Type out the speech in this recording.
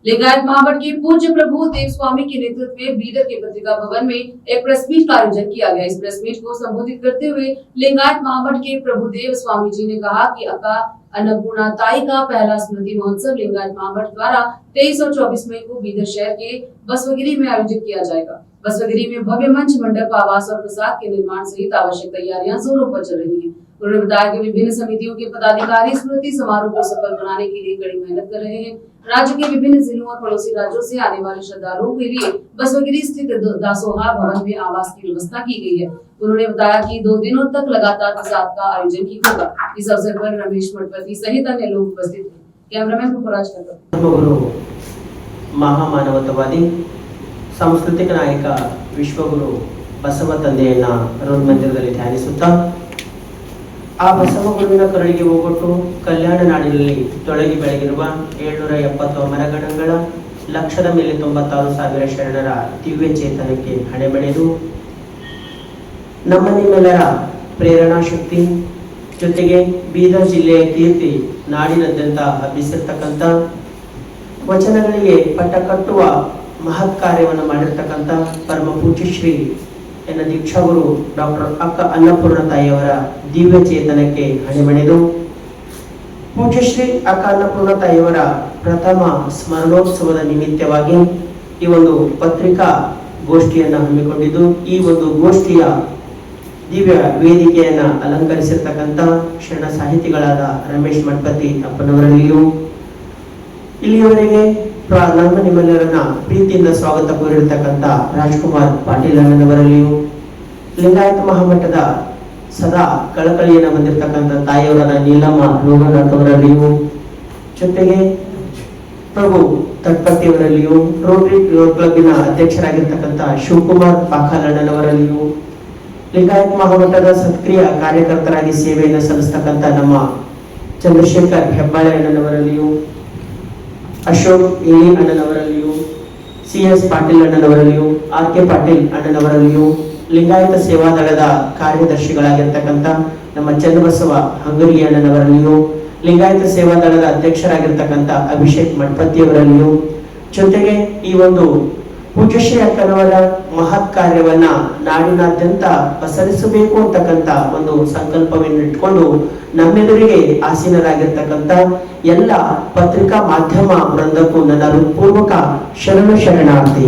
लिंगायत महामठ के पूज्य प्रभु देव स्वामी के नेतृत्व में बीदर के पत्रिका भवन में एक प्रेस मीट का आयोजन किया गया। इस प्रेस मीट को संबोधित करते हुए लिंगायत महामठ के प्रभु देव स्वामी जी ने कहा कि अक्का अन्नपूर्णा ताई का पहला स्मृति महोत्सव लिंगायत महामठ द्वारा 23 और 24 मई को बीदर शहर के बसवगिरी में आयोजित किया जाएगा। बसवगिरी में भव्य मंच, मंडप, आवास और प्रसाद के निर्माण सहित आवश्यक तैयारियां जोरों पर चल रही हैं। उन्होंने बताया कि विभिन्न समितियों के पदाधिकारी स्मृति समारोह को सफल बनाने के लिए कड़ी मेहनत कर रहे हैं। राज्य के विभिन्न जिलों और पड़ोसी राज्यों से आने वाले श्रद्धालुओं के लिए बसवगिरी स्थित दासोहा भवन में आवास की व्यवस्था की गई है। उन्होंने बताया कि 2 दिनों तक लगातार प्रसाद का आयोजन ही होगा। इस अवसर पर रमेश मठपति सहित अन्य लोग उपस्थित थे। कैमरामैन पुष्पराज महामानवतावादी सांस्कृतिक नायक विश्वगुरु बसव ತಂದೆಯನ್ನ ರೋಡ್ ಮಂದಿರದಲ್ಲಿ ಧ್ಯಾನಿಸುತ್ತಾ ಆ ಬಸವ ಗುರುವಿನ ಕರುಳಿಗೆ ಹೋಗೊಟ್ಟು ಕಲ್ಯಾಣ ನಾಡಿನಲ್ಲಿ ತೊಳಗಿ ಬೆಳಗಿರುವ 770 ಮರಗಣಗಳ ಲಕ್ಷದ ಮೇಲೆ 96,000 ಶರಣರ ದಿವ್ಯ ಚೇತನಕ್ಕೆ ಹಣೆಬೆಳೆದು ನಮ್ಮ ನಿಮ್ಮೆಲ್ಲರ ಪ್ರೇರಣಾ ಶಕ್ತಿ ಜೊತೆಗೆ ಬೀದರ್ ಜಿಲ್ಲೆಯ ಕೀರ್ತಿ ನಾಡಿನಾದ್ಯಂತ ಹಬ್ಬಿಸಿರ್ತಕ್ಕಂಥ ವಚನಗಳಿಗೆ ಪಟ್ಟ ಕಟ್ಟುವ ಮಹತ್ ಕಾರ್ಯವನ್ನು ಮಾಡಿರ್ತಕ್ಕಂಥ ಪರಮ ಪೂಜ್ಯ ಶ್ರೀ ಎನ್ನ ದೀಕ್ಷಾಗುರು ಡಾಕ್ಟರ್ ಅಕ್ಕ ಅನ್ನಪೂರ್ಣ ತಾಯಿಯವರ ದಿವ್ಯ ಚೇತನಕ್ಕೆ ಹಣೆಬೆಳೆದು ಪೂಜ್ಯ ಶ್ರೀ ಅಕ್ಕ ಅನ್ನಪೂರ್ಣ ತಾಯಿಯವರ ಪ್ರಥಮ ಸ್ಮರಣೋತ್ಸವದ ನಿಮಿತ್ತವಾಗಿ ಈ ಒಂದು ಪತ್ರಿಕಾ ಗೋಷ್ಠಿಯನ್ನು ಹಮ್ಮಿಕೊಂಡಿದ್ದು, ಈ ಒಂದು ಗೋಷ್ಠಿಯ ದಿವ್ಯ ವೇದಿಕೆಯನ್ನ ಅಲಂಕರಿಸಿರ್ತಕ್ಕಂಥ ಶರಣ ಸಾಹಿತಿಗಳಾದ ರಮೇಶ್ ಮಠಪತಿ ಅಪ್ಪನವರಲ್ಲಿಯೂ, ಇಲ್ಲಿಯವರೆಗೆ ನಮ್ಮ ನಿಮ್ಮೆಲ್ಲರನ್ನ ಪ್ರೀತಿಯಿಂದ ಸ್ವಾಗತ ಕೋರಿರ್ತಕ್ಕಂಥ ರಾಜ್ಕುಮಾರ್ ಪಾಟೀಲ್ ಅಣ್ಣನವರಲ್ಲಿಯೂ, ಲಿಂಗಾಯತ ಮಹಾಮಠದ ಸದಾ ಕಳಕಳಿಯನ್ನು ಹೊಂದಿರತಕ್ಕಂಥ ತಾಯಿಯವರಾದ ನೀಲಮ್ಮ ರೋಗನಾಥ್ ಅವರಲ್ಲಿಯೂ, ಜೊತೆಗೆ ಪ್ರಭು ತಟ್ಪತಿಯವರಲ್ಲಿಯೂ, ರೋಟರಿ ಕ್ಲಬ್ಬಿನ ಅಧ್ಯಕ್ಷರಾಗಿರ್ತಕ್ಕಂಥ ಶಿವಕುಮಾರ್ ಪಾಖಾಲ್ ಅಣ್ಣನವರಲ್ಲಿಯೂ, ಲಿಂಗಾಯತ ಮಹಾಮಠದ ಸಕ್ರಿಯ ಕಾರ್ಯಕರ್ತರಾಗಿ ಸೇವೆಯನ್ನು ಸಲ್ಲಿಸತಕ್ಕಂಥ ನಮ್ಮ ಚಂದ್ರಶೇಖರ್ ಹೆಬ್ಬಾಳೆ ಅಣ್ಣನವರಲ್ಲಿಯೂ, ಅಶೋಕ್ ಎಲಿ ಅಣ್ಣನವರಲ್ಲಿಯೂ, CS ಪಾಟೀಲ್ ಅಣ್ಣನವರಲ್ಲಿಯೂ, RK ಪಾಟೀಲ್ ಅಣ್ಣನವರಲ್ಲಿಯೂ, ಲಿಂಗಾಯತ ಸೇವಾದಳದ ಕಾರ್ಯದರ್ಶಿಗಳಾಗಿರ್ತಕ್ಕಂಥ ನಮ್ಮ ಚನ್ನಬಸವ ಹಂಗರಿ ಅಣ್ಣನವರಲ್ಲಿಯೂ, ಲಿಂಗಾಯತ ಸೇವಾದಳದ ಅಧ್ಯಕ್ಷರಾಗಿರ್ತಕ್ಕಂಥ ಅಭಿಷೇಕ್ ಮಠಪತಿಯವರಲ್ಲಿಯೂ, ಜೊತೆಗೆ ಈ ಒಂದು ಪೂಜ್ಯಶ್ರೀ ಅಕ್ಕನವರ ಮಹತ್ ಕಾರ್ಯವನ್ನ ನಾಡಿನಾದ್ಯಂತ ಪಸರಿಸಬೇಕು ಅಂತಕ್ಕಂಥ ಒಂದು ಸಂಕಲ್ಪವನ್ನು ಇಟ್ಕೊಂಡು ನಮ್ಮೆದುರಿಗೆ ಆಸೀನರಾಗಿರ್ತಕ್ಕಂಥ ಎಲ್ಲ ಪತ್ರಿಕಾ ಮಾಧ್ಯಮ ವೃಂದಕ್ಕೂ ನನ್ನ ಹೃತ್ಪೂರ್ವಕ ಶರಣಾರ್ಥಿ.